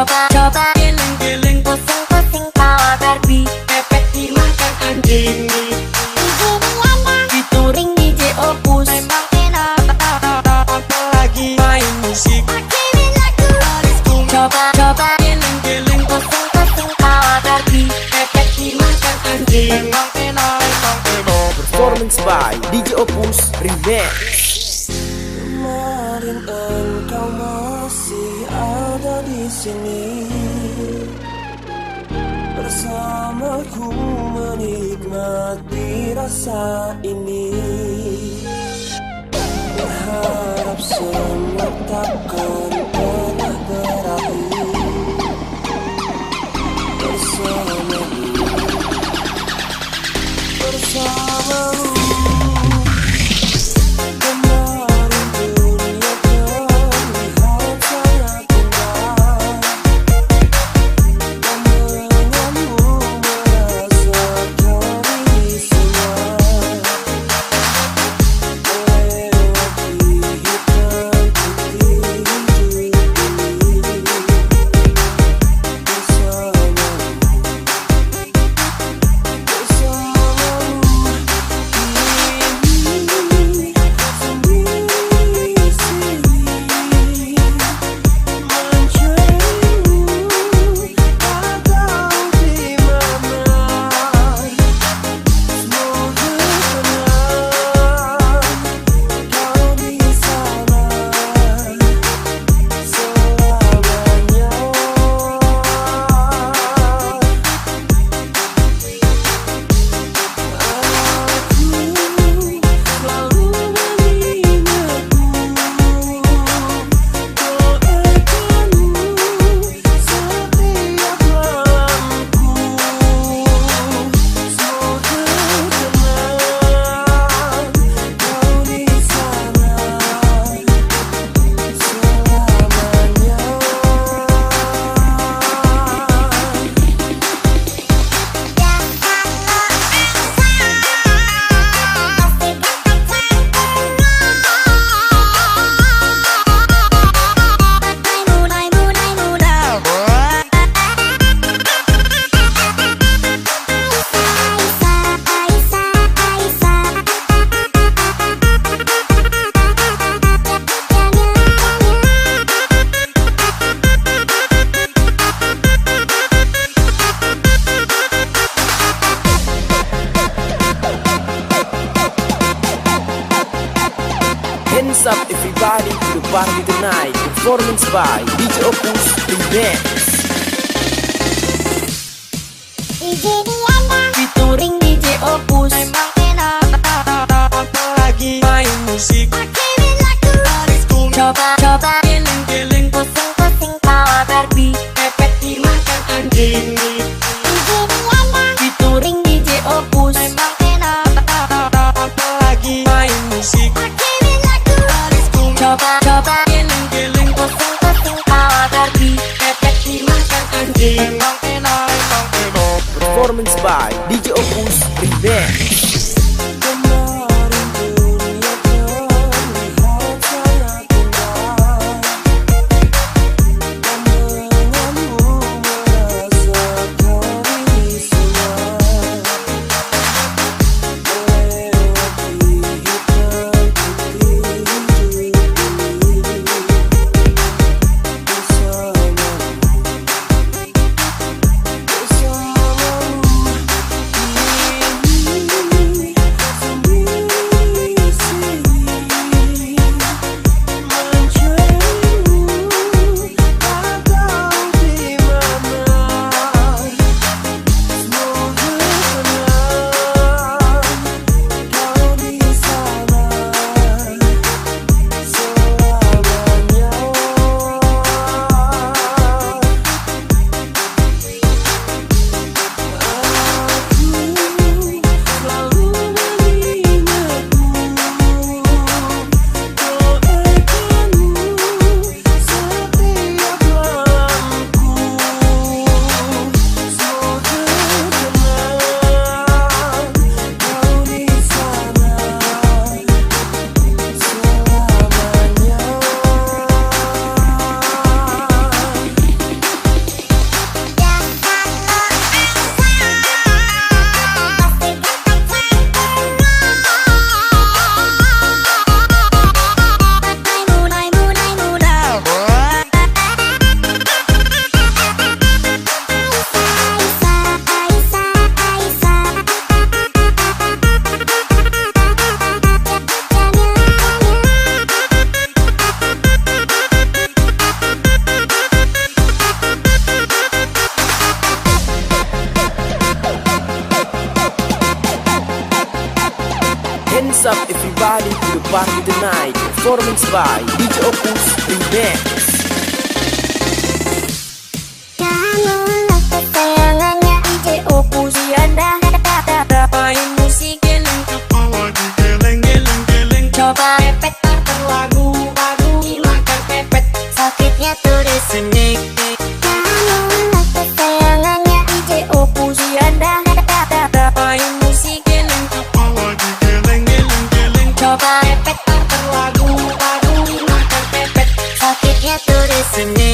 Coba giling-giling, pusing-pusing kawah Barbie, pepet dimakan anjing. Featuring DJ Opus, memang enak. Apalagi main musik, kirim lagu. Coba giling-giling, pusing-pusing kawah Barbie, pepet dimakan anjing. Memang enak. Performance by DJ Opus Remix. Kemarin engkau masih ada di sini, bersamaku menikmati rasa ini. Berharap semua takkan pernah berakhir bersamamu. Hands up everybody to the party tonight. Performance by DJ Opus Remix. Featuring DJ Opus, memang enak. Apalagi main musik, kirim lagu. Coba giling-giling, pusing-pusing kawah Barbie, pepet dimakan anjing. Featuring DJ Opus, memang enak. Apalagi main musik, kirim lagu. Coba giling-giling, pusing-pusing kawah Barbie, pepet dimakan anjing. Memang enak. Performance by DJ Opus Remix. Night, performance by DJ Opus Remix. Kamulah kesayangannya DJ Opus. Anda main musik geleng, apalagi geleng. Coba pepet starter lagu baru, hilangkan pepet, sakitnya tuh di sini. Kamulah kesayangannya DJ Opus. Anda main musik geleng, apalagi geleng. Coba pepet starter lagu baru, hilangkan pepet, sakitnya tuh di sini.